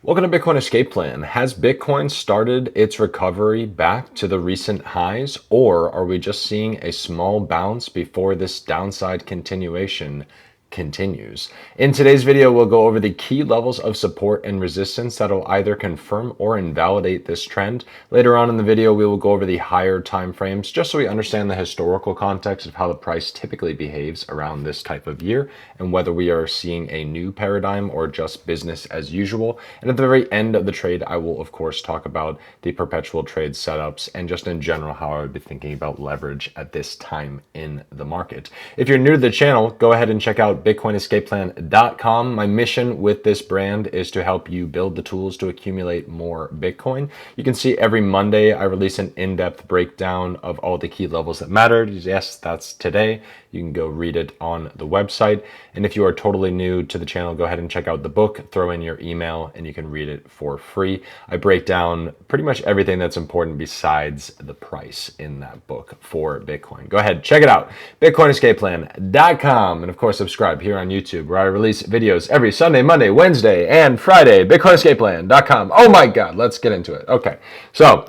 Welcome to Bitcoin Escape Plan. Has Bitcoin started its recovery back to the recent highs, or are we just seeing a small bounce before this downside continuation continues? In today's video, we'll go over the key levels of support and resistance that will either confirm or invalidate this trend. Later on in the video, we will go over the higher time frames just so we understand the historical context of how the price typically behaves around this type of year and whether we are seeing a new paradigm or just business as usual. And at the very end of the trade, I will of course talk about the perpetual trade setups and just in general how I would be thinking about leverage at this time in the market. If you're new to the channel, go ahead and check out bitcoinescapeplan.com. My mission with this brand is to help you build the tools to accumulate more Bitcoin. You can see every Monday I release an in-depth breakdown of all the key levels that mattered. Yes, that's today. You can go read it on the website. And if you are totally new to the channel, go ahead and check out the book, throw in your email, and you can read it for free. I break down pretty much everything that's important besides the price in that book for Bitcoin. Go ahead, check it out, bitcoinescapeplan.com. And of course, subscribe here on YouTube where I release videos every Sunday, Monday, Wednesday, and Friday, bitcoinescapeplan.com. Oh my God, let's get into it. Okay, so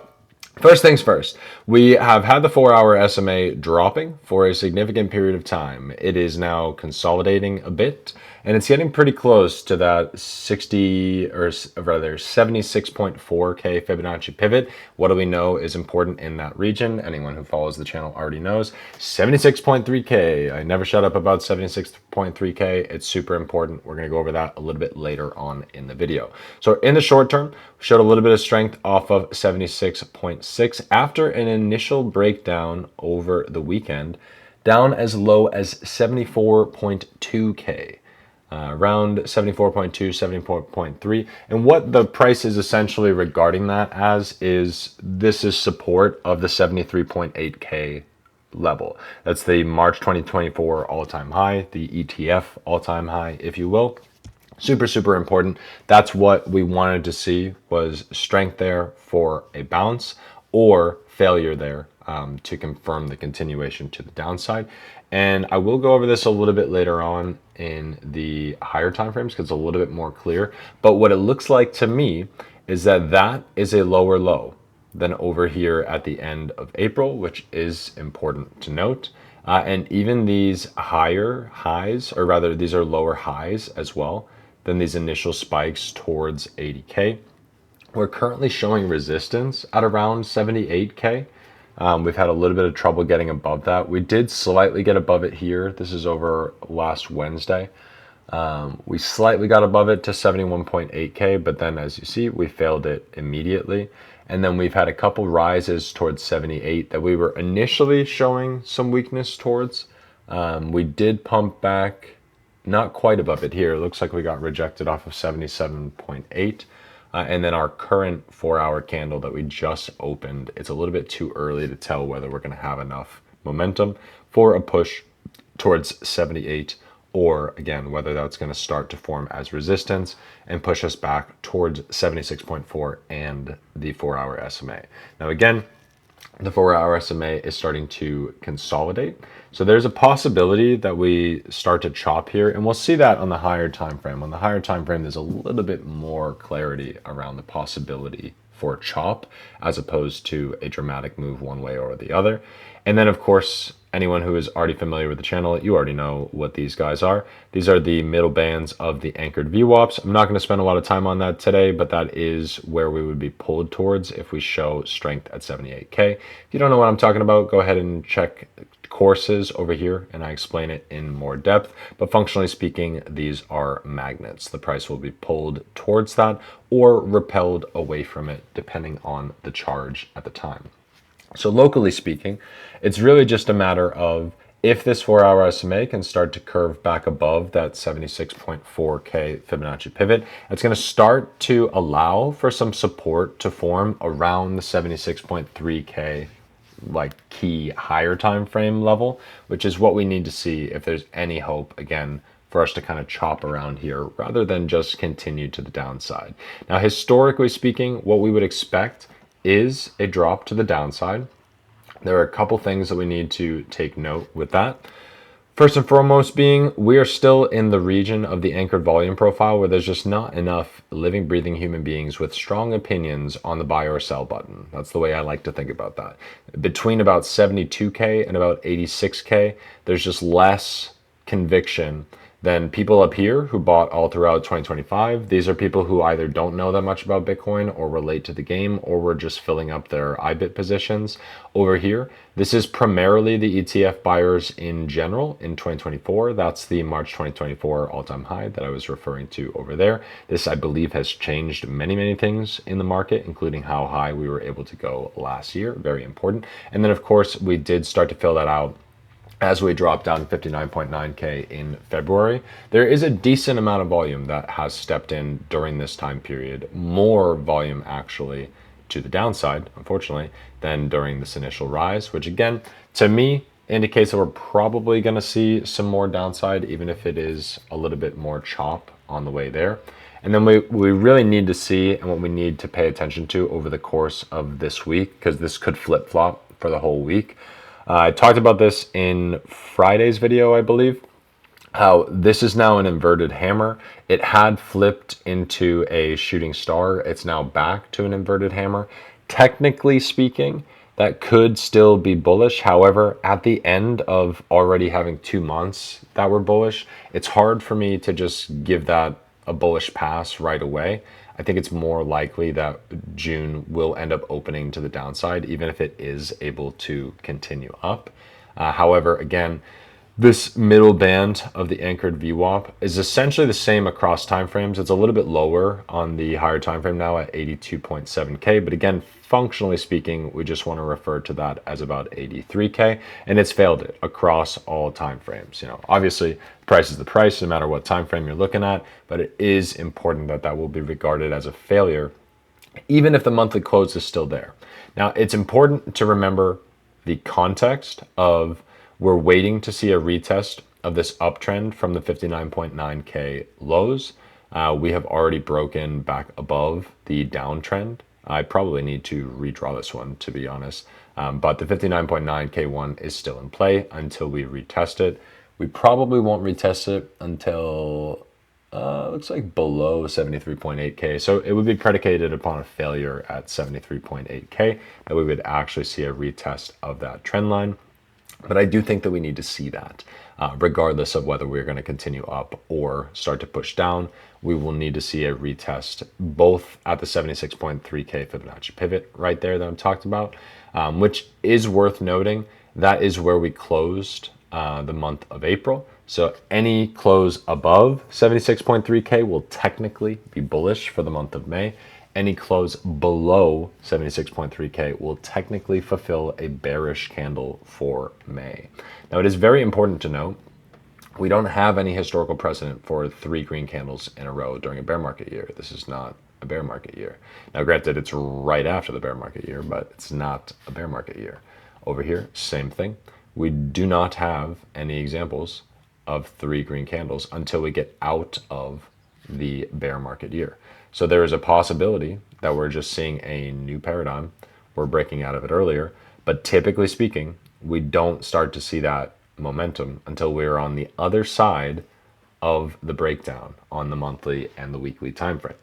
first things first, we have had the 4-hour SMA dropping for a significant period of time. It is now consolidating a bit, and it's getting pretty close to that 76.4K Fibonacci pivot. What do we know is important in that region? Anyone who follows the channel already knows. 76.3K. I never shut up about 76.3K. It's super important. We're going to go over that a little bit later on in the video. So in the short term, we showed a little bit of strength off of 76.6 after an initial breakdown over the weekend, down as low as 74.2K. Around 74.2, 74.3. And what the price is essentially regarding that as is this is support of the 73.8K level. That's the March 2024 all-time high, the ETF all-time high, if you will. Super, super important. That's what we wanted to see, was strength there for a bounce or failure there to confirm the continuation to the downside. And I will go over this a little bit later on in the higher time frames because it's a little bit more clear. But what it looks like to me is that that is a lower low than over here at the end of April, which is important to note. And even these higher highs, or rather these are lower highs as well than these initial spikes towards 80K. We're currently showing resistance at around 78K. We've had a little bit of trouble getting above that. We did slightly get above it here. This is over last Wednesday. We slightly got above it to 71.8K, but then as you see, we failed it immediately. And then we've had a couple rises towards 78 that we were initially showing some weakness towards. We did pump back not quite above it here. It looks like we got rejected off of 77.8. And then our current 4-hour candle that we just opened, it's a little bit too early to tell whether we're going to have enough momentum for a push towards 78, or again, whether that's going to start to form as resistance and push us back towards 76.4 and the 4-hour SMA. Now again, the 4-hour SMA is starting to consolidate. So there's a possibility that we start to chop here, and we'll see that on the higher time frame. On the higher time frame, there's a little bit more clarity around the possibility for a chop as opposed to a dramatic move one way or the other. And then of course, anyone who is already familiar with the channel, you already know what these guys are. These are the middle bands of the anchored VWAPs. I'm not going to spend a lot of time on that today, but that is where we would be pulled towards if we show strength at 78K. If you don't know what I'm talking about, go ahead and check courses over here and I explain it in more depth. But functionally speaking, these are magnets. The price will be pulled towards that or repelled away from it depending on the charge at the time. So locally speaking, it's really just a matter of if this 4-hour SMA can start to curve back above that 76.4K Fibonacci pivot, it's going to start to allow for some support to form around the 76.3K like key higher time frame level, which is what we need to see if there's any hope again for us to kind of chop around here rather than just continue to the downside. Now, historically speaking, what we would expect is a drop to the downside. There are a couple things that we need to take note with that. First and foremost being, we are still in the region of the anchored volume profile where there's just not enough living, breathing human beings with strong opinions on the buy or sell button. That's the way I like to think about that. Between about 72K and about 86K, there's just less conviction than people up here who bought all throughout 2025. These are people who either don't know that much about Bitcoin or relate to the game, or were just filling up their IBIT positions. Over here, this is primarily the ETF buyers in general in 2024. That's the March 2024 all-time high that I was referring to over there. This, I believe, has changed many, many things in the market, including how high we were able to go last year. Very important. And then, of course, we did start to fill that out as we drop down 59.9K in February. There is a decent amount of volume that has stepped in during this time period, more volume actually to the downside, unfortunately, than during this initial rise, which again, to me, indicates that we're probably gonna see some more downside, even if it is a little bit more chop on the way there. And then we really need to see, and what we need to pay attention to over the course of this week, because this could flip-flop for the whole week. I talked about this in Friday's video, I believe, how this is now an inverted hammer. It had flipped into a shooting star. It's now back to an inverted hammer. Technically speaking, that could still be bullish. However, at the end of already having 2 months that were bullish, it's hard for me to just give that a bullish pass right away. I think it's more likely that June will end up opening to the downside, even if it is able to continue up. However, again, this middle band of the anchored VWAP is essentially the same across timeframes. It's a little bit lower on the higher time frame now at 82.7K, but again, functionally speaking, we just want to refer to that as about 83K, and it's failed it across all timeframes. You know, obviously, price is the price, no matter what time frame you're looking at, but it is important that that will be regarded as a failure, even if the monthly close is still there. Now, it's important to remember the context of we're waiting to see a retest of this uptrend from the 59.9K lows. We have already broken back above the downtrend. I probably need to redraw this one, to be honest. But the 59.9K one is still in play until we retest it. We probably won't retest it until, looks like below 73.8K. So it would be predicated upon a failure at 73.8K that we would actually see a retest of that trend line. But I do think that we need to see that, regardless of whether we're going to continue up or start to push down. We will need to see a retest both at the 76.3K Fibonacci pivot right there that I talked about, which is worth noting. That is where we closed the month of April. So any close above 76.3K will technically be bullish for the month of May. Any close below 76.3K will technically fulfill a bearish candle for May. Now, it is very important to note, we don't have any historical precedent for 3 green candles in a row during a bear market year. This is not a bear market year. Now, granted, it's right after the bear market year, but it's not a bear market year. Over here, same thing. We do not have any examples of 3 green candles until we get out of the bear market year. So there is a possibility that we're just seeing a new paradigm. We're breaking out of it earlier, but typically speaking, we don't start to see that momentum until we're on the other side of the breakdown on the monthly and the weekly time frame.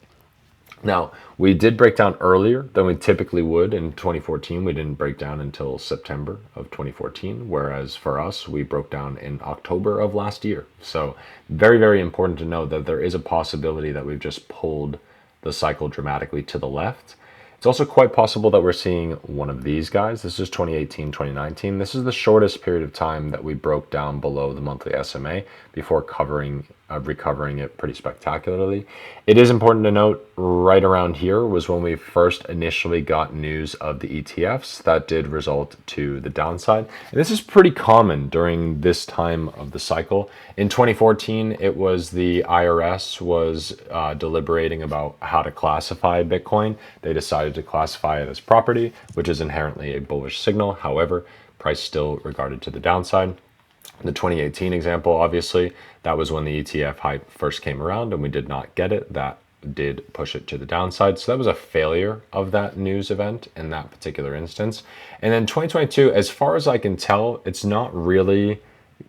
Now, we did break down earlier than we typically would in 2014. We didn't break down until September of 2014, whereas for us, we broke down in October of last year. So very, very important to know that there is a possibility that we've just pulled the cycle dramatically to the left. It's also quite possible that we're seeing one of these guys. This is 2018, 2019. This is the shortest period of time that we broke down below the monthly SMA before recovering it pretty spectacularly. It is important to note right around here was when we first initially got news of the ETFs that did result to the downside. And this is pretty common during this time of the cycle. In 2014, it was the IRS was deliberating about how to classify Bitcoin. They decided to classify it as property, which is inherently a bullish signal. However, price still regarded to the downside. The 2018 example, obviously, that was when the ETF hype first came around and we did not get it. That did push it to the downside. So that was a failure of that news event in that particular instance. And then 2022, as far as I can tell, it's not really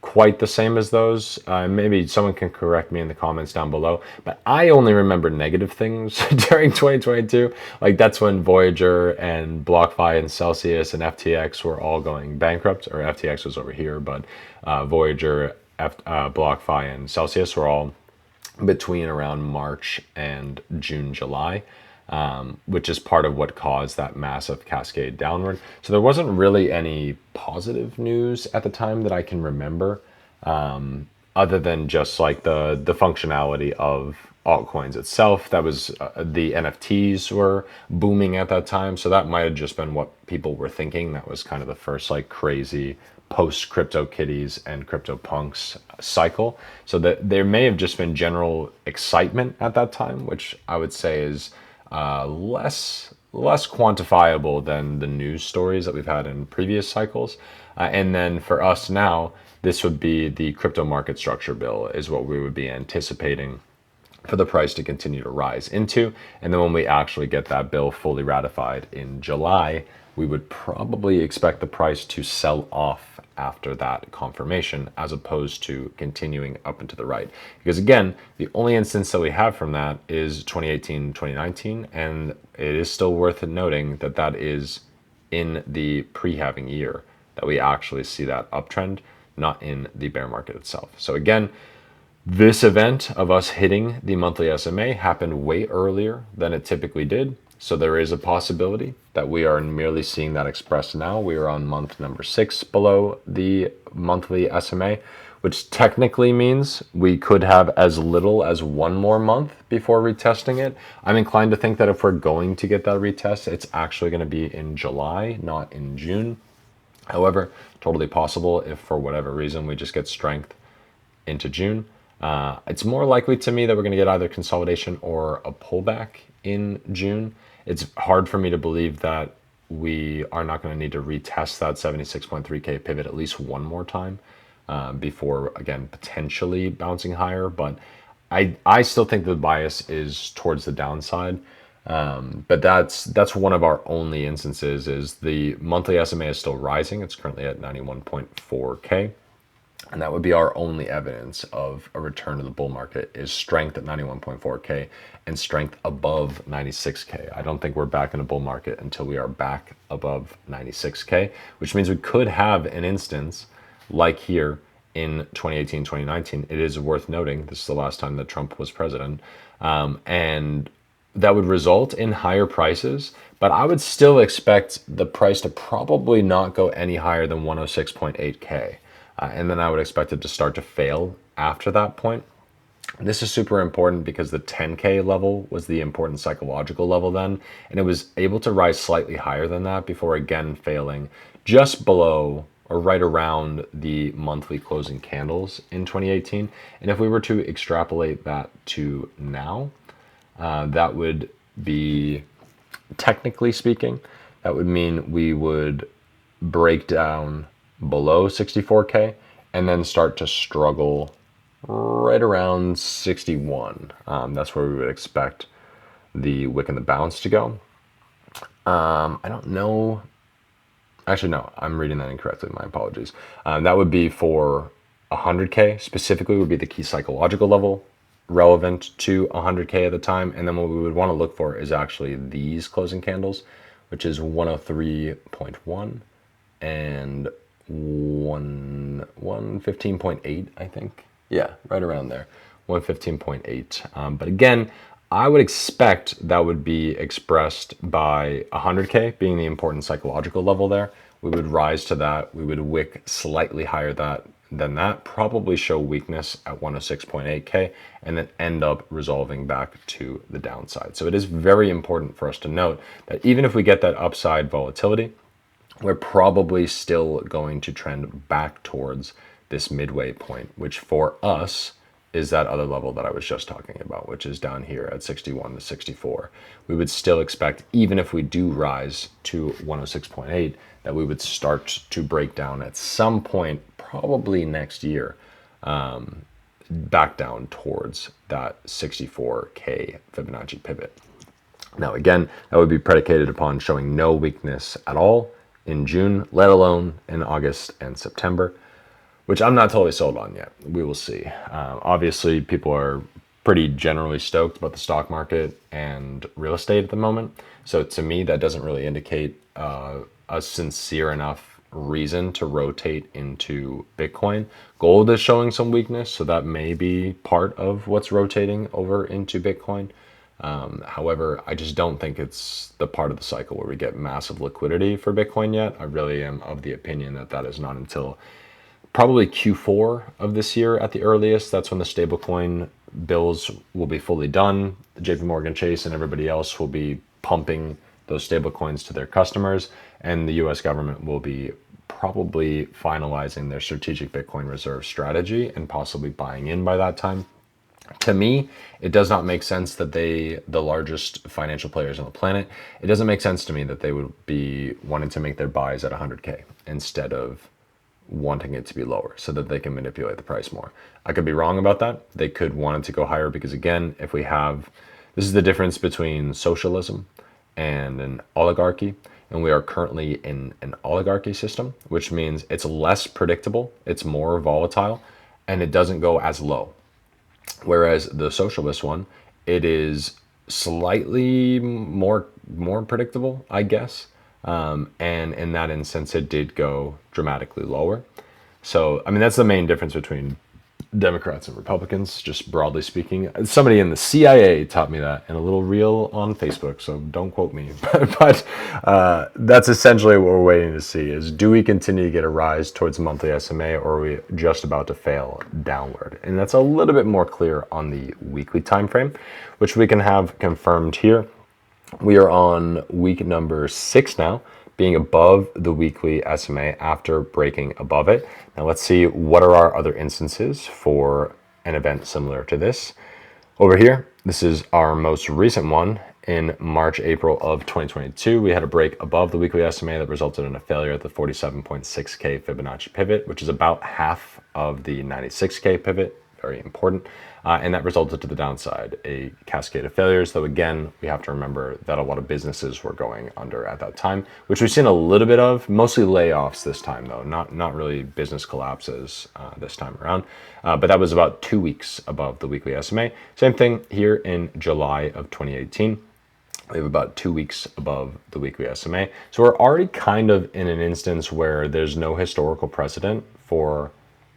quite the same as those. Maybe someone can correct me in the comments down below, but I only remember negative things during 2022. Like that's when Voyager and BlockFi and Celsius and FTX were all going bankrupt, or FTX was over here, but Voyager, BlockFi, and Celsius were all between around March and June, July, which is part of what caused that massive cascade downward. So there wasn't really any positive news at the time that I can remember, other than just like the functionality of altcoins itself. That was the NFTs were booming at that time, so that might have just been what people were thinking. That was kind of the first like crazy post CryptoKitties and CryptoPunks cycle. So that there may have just been general excitement at that time, which I would say is less quantifiable than the news stories that we've had in previous cycles. And then for us now, this would be the crypto market structure bill is what we would be anticipating for the price to continue to rise into. And then when we actually get that bill fully ratified in July, we would probably expect the price to sell off after that confirmation, as opposed to continuing up and to the right. Because again, the only instance that we have from that is 2018, 2019, and it is still worth noting that that is in the pre-halving year that we actually see that uptrend, not in the bear market itself. So again, this event of us hitting the monthly SMA happened way earlier than it typically did. So there is a possibility that we are merely seeing that expressed now. We are on month number 6 below the monthly SMA, which technically means we could have as little as one more month before retesting it. I'm inclined to think that if we're going to get that retest, it's actually going to be in July, not in June. However, totally possible if for whatever reason we just get strength into June. It's more likely to me that we're going to get either consolidation or a pullback in June. It's hard for me to believe that we are not going to need to retest that 76.3K pivot at least one more time before, again, potentially bouncing higher. But I still think the bias is towards the downside. But that's one of our only instances is the monthly SMA is still rising. It's currently at 91.4K. And that would be our only evidence of a return to the bull market is strength at 91.4K and strength above 96K. I don't think we're back in a bull market until we are back above 96K, which means we could have an instance like here in 2018, 2019. It is worth noting, this is the last time that Trump was president, and that would result in higher prices, but I would still expect the price to probably not go any higher than 106.8K. And then I would expect it to start to fail after that point. This is super important because the 10K level was the important psychological level then, and it was able to rise slightly higher than that before again failing just below or right around the monthly closing candles in 2018. And if we were to extrapolate that to now, that would be, technically speaking, that would mean we would break down below 64K and then start to struggle right around 61. That's where we would expect the wick and the bounce to go. I don't know. Actually, no, I'm reading that incorrectly. My apologies. That would be for 100K specifically would be the key psychological level relevant to 100K at the time. And then what we would want to look for is actually these closing candles, which is 103.1 and 115.8, I think. Yeah, right around there, 115.8. But again, I would expect that would be expressed by 100K being the important psychological level there. We would rise to that. We would wick slightly higher than that, probably show weakness at 106.8K, and then end up resolving back to the downside. So it is very important for us to note that even if we get that upside volatility, we're probably still going to trend back towards this midway point, which for us is that other level that I was just talking about, which is down here at 61 to 64. We would still expect, even if we do rise to 106.8, that we would start to break down at some point, probably next year, back down towards that 64K Fibonacci pivot. Now, again, that would be predicated upon showing no weakness at all in June, let alone in August and September, which I'm not totally sold on yet. We will see. Obviously, people are pretty generally stoked about the stock market and real estate at the moment. So to me, that doesn't really indicate a sincere enough reason to rotate into Bitcoin. Gold is showing some weakness, so that may be part of what's rotating over into Bitcoin. However, I just don't think it's the part of the cycle where we get massive liquidity for Bitcoin yet. I really am of the opinion that that is not until probably Q4 of this year at the earliest. That's when the stablecoin bills will be fully done. JP Morgan Chase and everybody else will be pumping those stablecoins to their customers, and the US government will be probably finalizing their strategic Bitcoin reserve strategy and possibly buying in by that time. To me, it does not make sense that the largest financial players on the planet, it doesn't make sense to me that they would be wanting to make their buys at 100K instead of wanting it to be lower so that they can manipulate the price more. I could be wrong about that. They could want it to go higher because, again, if we have, this is the difference between socialism and an oligarchy. And we are currently in an oligarchy system, which means it's less predictable, it's more volatile, and it doesn't go as low. Whereas the socialist one, it is slightly more predictable, I guess. And in that instance, it did go dramatically lower. So, I mean, that's the main difference between Democrats and Republicans, just broadly speaking. Somebody in the CIA taught me that in a little reel on Facebook, so don't quote me. But that's essentially what we're waiting to see is, do we continue to get a rise towards monthly SMA, or are we just about to fail downward? And that's a little bit more clear on the weekly time frame, which we can have confirmed here. We are on week number 6 now, being above the weekly SMA after breaking above it. Now let's see what are our other instances for an event similar to this. Over here, this is our most recent one in March, April of 2022. We had a break above the weekly SMA that resulted in a failure at the 47.6K Fibonacci pivot, which is about half of the 96K pivot. Very important. And that resulted to the downside, a cascade of failures, though again, we have to remember that a lot of businesses were going under at that time, which we've seen a little bit of, mostly layoffs this time though, not really business collapses this time around. But that was about 2 weeks above the weekly SMA. Same thing here in July of 2018. We have about 2 weeks above the weekly SMA. So we're already kind of in an instance where there's no historical precedent for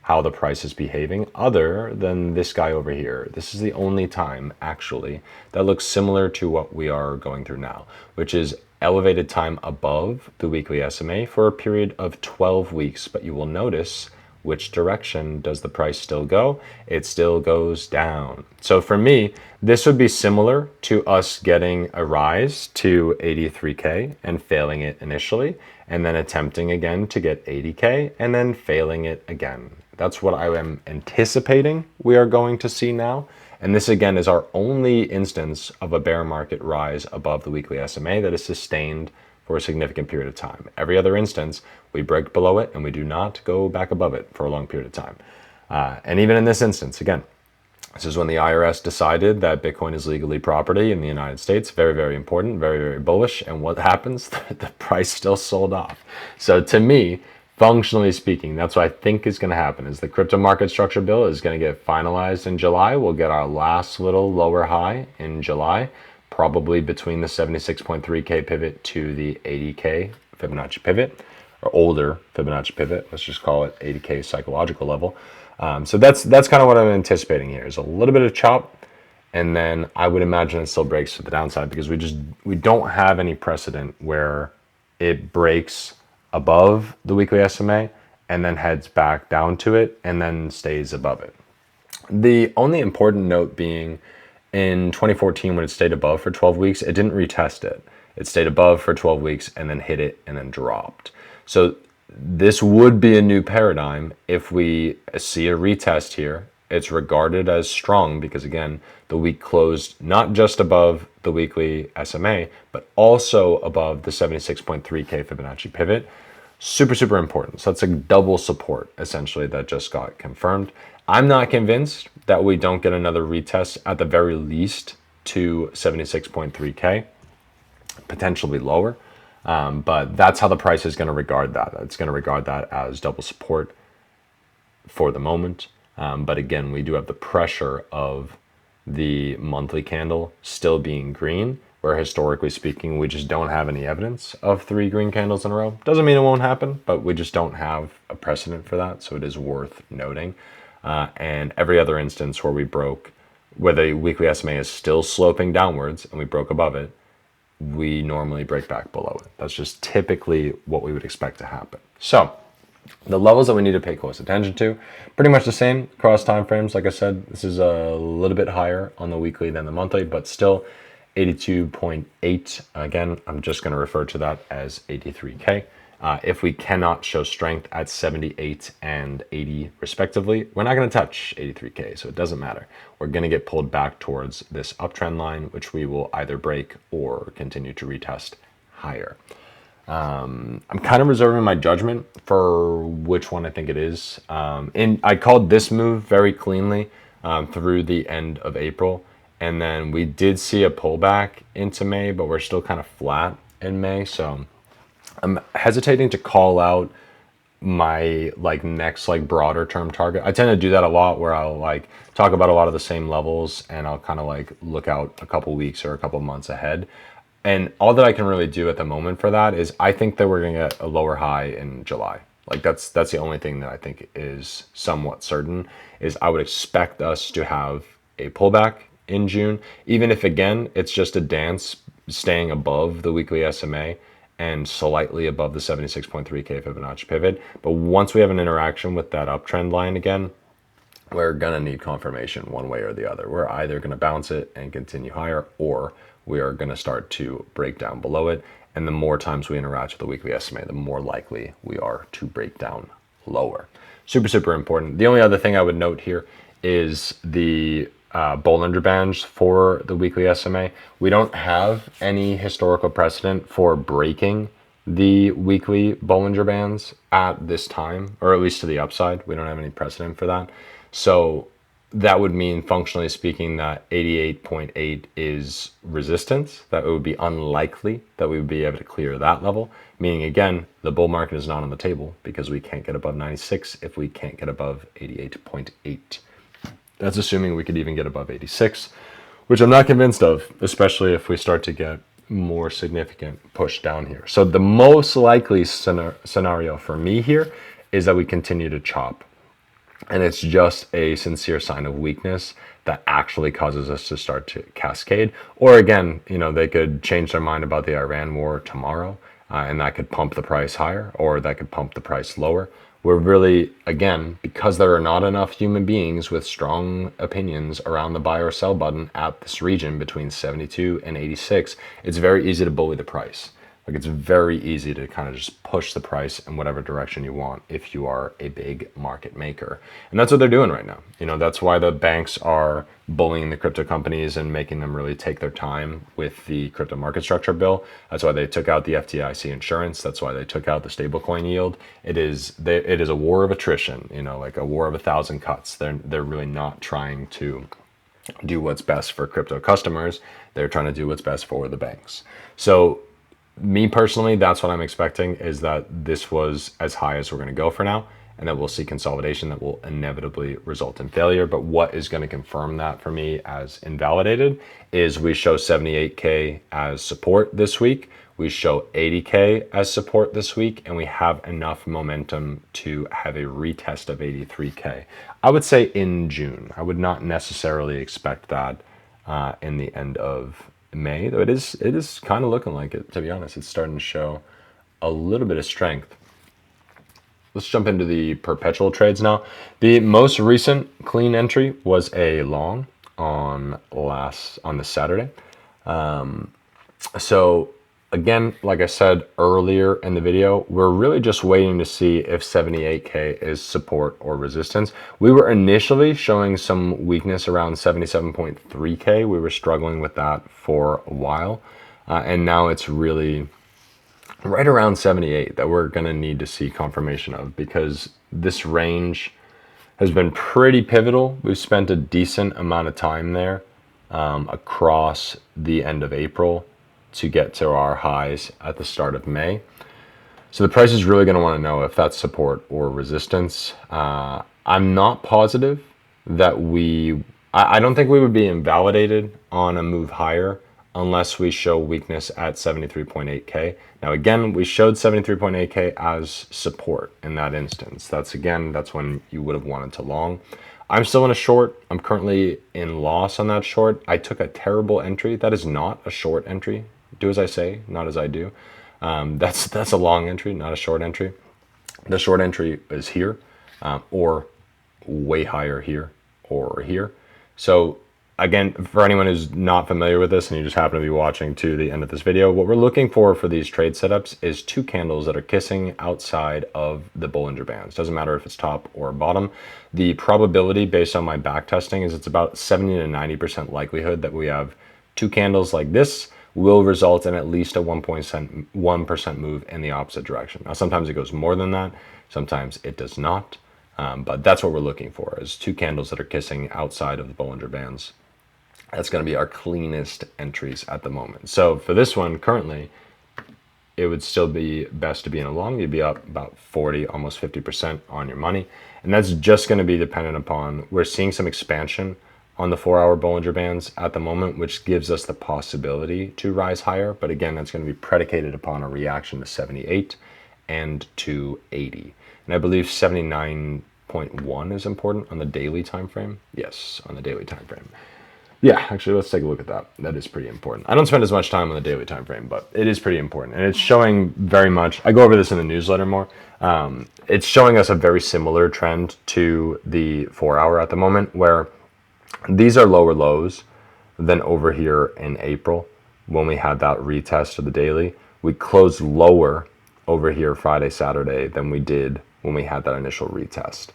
how the price is behaving other than this guy over here. This is the only time actually that looks similar to what we are going through now, which is elevated time above the weekly SMA for a period of 12 weeks. But you will notice, which direction does the price still go? It still goes down. So for me, this would be similar to us getting a rise to 83K and failing it initially, and then attempting again to get 80K and then failing it again. That's what I am anticipating we are going to see now. And this again is our only instance of a bear market rise above the weekly SMA that is sustained for a significant period of time. Every other instance, we break below it and we do not go back above it for a long period of time. And even in this instance, again, this is when the IRS decided that Bitcoin is legally property in the United States. Very, very important, very, very bullish. And what happens? The price still sold off. So to me, functionally speaking, that's what I think is going to happen is the crypto market structure bill is going to get finalized in July. We'll get our last little lower high in July, probably between the 76.3K pivot to the 80K Fibonacci pivot, or older Fibonacci pivot. Let's just call it 80K psychological level. So that's kind of what I'm anticipating here is a little bit of chop, and then I would imagine it still breaks to the downside because we don't have any precedent where it breaks above the weekly SMA and then heads back down to it and then stays above it. The only important note being in 2014 when it stayed above for 12 weeks, it didn't retest it. It stayed above for 12 weeks and then hit it and then dropped. So this would be a new paradigm if we see a retest here. It's regarded as strong because, again, the week closed not just above the weekly SMA, but also above the 76.3K Fibonacci pivot. Super, super important. So that's a double support, essentially, that just got confirmed. I'm not convinced that we don't get another retest at the very least to 76.3K, potentially lower. But that's how the price is going to regard that. It's going to regard that as double support. for the moment. But again, we do have the pressure of the monthly candle still being green, where historically speaking, we just don't have any evidence of 3 green candles in a row. Doesn't mean it won't happen, but we just don't have a precedent for that. So it is worth noting. And every other instance where we broke, where the weekly SMA is still sloping downwards and we broke above it, we normally break back below it. That's just typically what we would expect to happen. So the levels that we need to pay close attention to, pretty much the same across time frames. Like I said, this is a little bit higher on the weekly than the monthly, but still 82.8. Again, I'm just going to refer to that as 83K. If we cannot show strength at 78 and 80 respectively, we're not going to touch 83K, so it doesn't matter. We're going to get pulled back towards this uptrend line, which we will either break or continue to retest higher. I'm kind of reserving my judgment for which one I think it is. And I called this move very cleanly through the end of April. And then we did see a pullback into May, but we're still kind of flat in May. So I'm hesitating to call out my next broader term target. I tend to do that a lot where I'll talk about a lot of the same levels and I'll kind of look out a couple weeks or a couple months ahead. And all that I can really do at the moment for that is I think that we're going to get a lower high in July. That's the only thing that I think is somewhat certain, is I would expect us to have a pullback in June, even if again it's just a dance staying above the weekly SMA and slightly above the 76.3K Fibonacci pivot. But once we have an interaction with that uptrend line again, we're gonna need confirmation one way or the other. We're either gonna bounce it and continue higher, or we are gonna start to break down below it. And the more times we interact with the weekly SMA, the more likely we are to break down lower. Super, super important. The only other thing I would note here is the Bollinger Bands for the weekly SMA. We don't have any historical precedent for breaking the weekly Bollinger Bands at this time, or at least to the upside. We don't have any precedent for that. So that would mean, functionally speaking, that 88.8 is resistance. That it would be unlikely that we would be able to clear that level, meaning again, the bull market is not on the table because we can't get above 96 if we can't get above 88.8. That's assuming we could even get above 86, which I'm not convinced of, especially if we start to get more significant push down here. So the most likely scenario for me here is that we continue to chop. And it's just a sincere sign of weakness that actually causes us to start to cascade. Or again, they could change their mind about the Iran war tomorrow, and that could pump the price higher, or that could pump the price lower. We're really, again, because there are not enough human beings with strong opinions around the buy or sell button at this region between 72 and 86, it's very easy to bully the price. It's very easy to kind of just push the price in whatever direction you want if you are a big market maker. And that's what they're doing right now. That's why the banks are bullying the crypto companies and making them really take their time with the crypto market structure bill. That's why they took out the FDIC insurance. That's why they took out the stablecoin yield. It is a war of attrition, like a war of 1,000 cuts. They're really not trying to do what's best for crypto customers. They're trying to do what's best for the banks. So me personally, that's what I'm expecting, is that this was as high as we're going to go for now, and that we'll see consolidation that will inevitably result in failure. But what is going to confirm that for me as invalidated is we show 78K as support this week, we show 80K as support this week, and we have enough momentum to have a retest of 83K. I would say in June. I would not necessarily expect that in the end of May, though it is kind of looking like it, to be honest. It's starting to show a little bit of strength. Let's jump into the perpetual trades now. The most recent clean entry was a long on this Saturday. So again, like I said earlier in the video, we're really just waiting to see if 78K is support or resistance. We were initially showing some weakness around 77.3K. We were struggling with that for a while. And now it's really right around 78 that we're going to need to see confirmation of, because this range has been pretty pivotal. We've spent a decent amount of time there across the end of April to get to our highs at the start of May. So the price is really going to want to know if that's support or resistance. I'm not positive that I don't think we would be invalidated on a move higher unless we show weakness at 73.8K. Now, again, we showed 73.8K as support in that instance. That's when you would have wanted to long. I'm still in a short. I'm currently in loss on that short. I took a terrible entry. That is not a short entry. Do as I say, not as I do. That's a long entry, not a short entry. The short entry is here, or way higher here or here. So again, for anyone who's not familiar with this and you just happen to be watching to the end of this video, what we're looking for these trade setups is two candles that are kissing outside of the Bollinger Bands. Doesn't matter if it's top or bottom. The probability based on my back testing is it's about 70 to 90% likelihood that we have two candles like this will result in at least a 1% move in the opposite direction. Now, sometimes it goes more than that. Sometimes it does not. But that's what we're looking for, is two candles that are kissing outside of the Bollinger Bands. That's going to be our cleanest entries at the moment. So for this one, currently, it would still be best to be in a long. You'd be up about 40, almost 50% on your money. And that's just going to be dependent upon, we're seeing some expansion on the 4-hour Bollinger Bands at the moment, which gives us the possibility to rise higher. But again, that's going to be predicated upon a reaction to 78 and to 80. And I believe 79.1 is important on the daily time frame. Yes, on the daily time frame. Yeah, actually, let's take a look at that. That is pretty important. I don't spend as much time on the daily time frame, but it is pretty important. And it's showing very much, I go over this in the newsletter more. It's showing us a very similar trend to the 4-hour at the moment, where these are lower lows than over here in April when we had that retest of the daily. We closed lower over here Friday, Saturday than we did when we had that initial retest.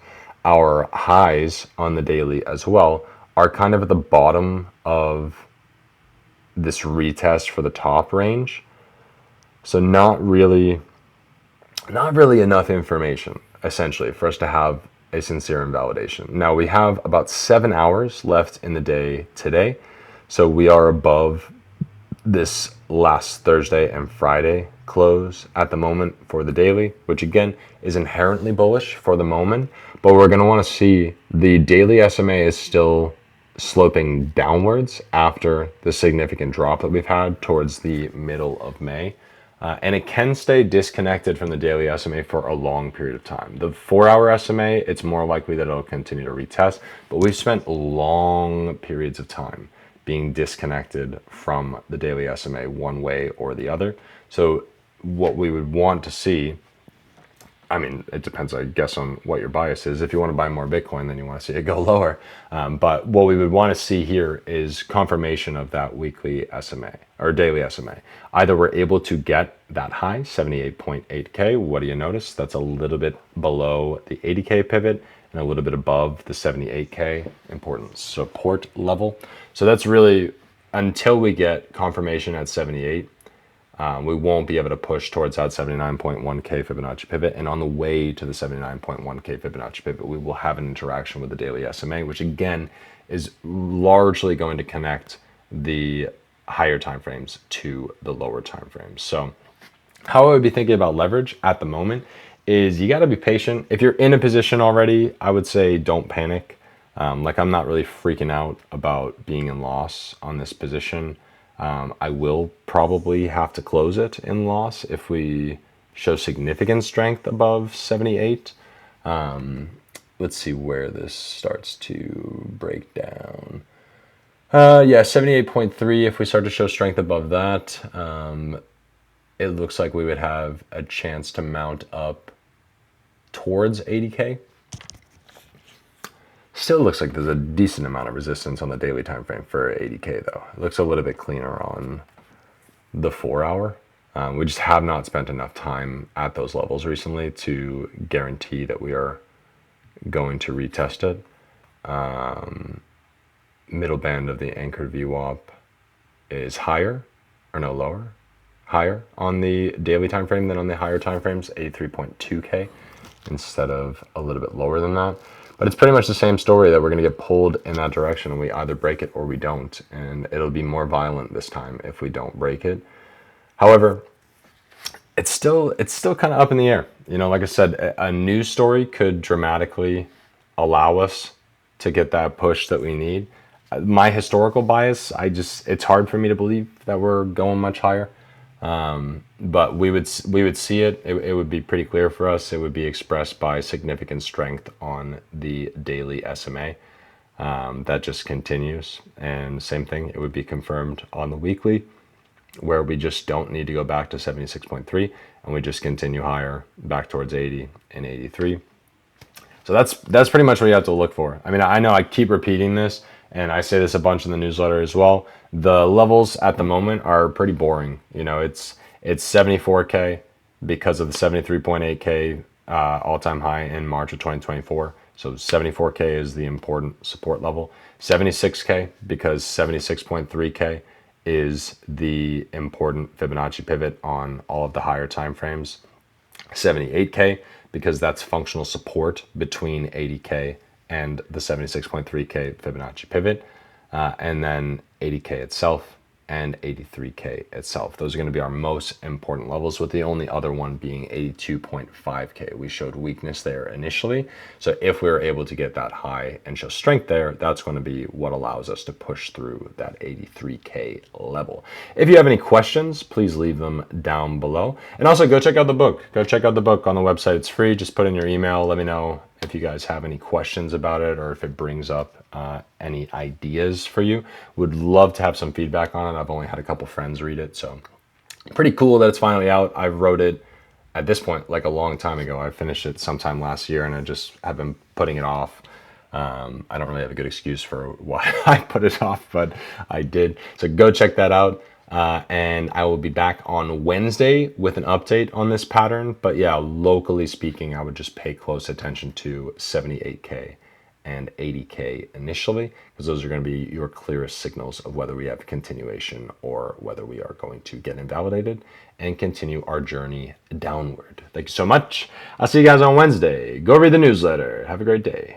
Our highs on the daily as well are kind of at the bottom of this retest for the top range. So not really enough information, essentially, for us to have a sincere invalidation. Now, we have about 7 hours left in the day today. So we are above this last Thursday and Friday close at the moment for the daily, which again is inherently bullish for the moment. But we're going to want to see the daily SMA is still sloping downwards after the significant drop that we've had towards the middle of May. And it can stay disconnected from the daily SMA for a long period of time. The 4-hour SMA, it's more likely that it'll continue to retest, but we've spent long periods of time being disconnected from the daily SMA one way or the other. So what we would want to see, I mean, it depends, I guess, on what your bias is. If you want to buy more Bitcoin, then you want to see it go lower. But what we would want to see here is confirmation of that weekly SMA or daily SMA. Either we're able to get that high, 78.8K. What do you notice? That's a little bit below the 80K pivot and a little bit above the 78K important support level. So that's really, until we get confirmation at 78, we won't be able to push towards that 79.1K Fibonacci pivot. And on the way to the 79.1K Fibonacci pivot, we will have an interaction with the daily SMA, which again is largely going to connect the higher time frames to the lower time frames. So how I would be thinking about leverage at the moment is you got to be patient. If you're in a position already, I would say don't panic. Like, I'm not really freaking out about being in loss on this position. I will probably have to close it in loss if we show significant strength above 78. Let's see where this starts to break down. Yeah, 78.3. If we start to show strength above that, it looks like we would have a chance to mount up towards 80K. Still looks like there's a decent amount of resistance on the daily time frame for 80K though. It looks a little bit cleaner on the 4-hour. We just have not spent enough time at those levels recently to guarantee that we are going to retest it. Middle band of the anchored VWAP is higher, or no, lower, higher on the daily time frame than on the higher time frames, 83.2K, instead of a little bit lower than that. But it's pretty much the same story, that we're going to get pulled in that direction and we either break it or we don't. And it'll be more violent this time if we don't break it. However, it's still kind of up in the air. You know, like I said, a news story could dramatically allow us to get that push that we need. My historical bias, it's hard for me to believe that we're going much higher. But we would see it. It would be pretty clear for us. It would be expressed by significant strength on the daily SMA. That just continues. And same thing, it would be confirmed on the weekly, where we just don't need to go back to 76.3 and we just continue higher back towards 80 and 83. So that's pretty much what you have to look for. I mean, I know I keep repeating this and I say this a bunch in the newsletter as well. The levels at the moment are pretty boring. You know, it's 74K because of the 73.8K all-time high in March of 2024. So 74K is the important support level. 76K because 76.3K is the important Fibonacci pivot on all of the higher time frames. 78K because that's functional support between 80K and the 76.3K Fibonacci pivot, and then 80K itself and 83K itself. Those are going to be our most important levels, with the only other one being 82.5K. We showed weakness there initially. So if we were able to get that high and show strength there, that's going to be what allows us to push through that 83K level. If you have any questions, please leave them down below. And also go check out the book. Go check out the book on the website. It's free. Just put in your email. Let me know if you guys have any questions about it or if it brings up any ideas for you. Would love to have some feedback on it. I've only had a couple friends read it, so pretty cool that it's finally out. I wrote it at this point like a long time ago. I finished it sometime last year and I just have been putting it off. I don't really have a good excuse for why I put it off, but I did. So go check that out. And I will be back on Wednesday with an update on this pattern. But yeah, locally speaking, I would just pay close attention to 78K and 80K initially, because those are going to be your clearest signals of whether we have continuation or whether we are going to get invalidated and continue our journey downward. Thank you so much. I'll see you guys on Wednesday. Go read the newsletter. Have a great day.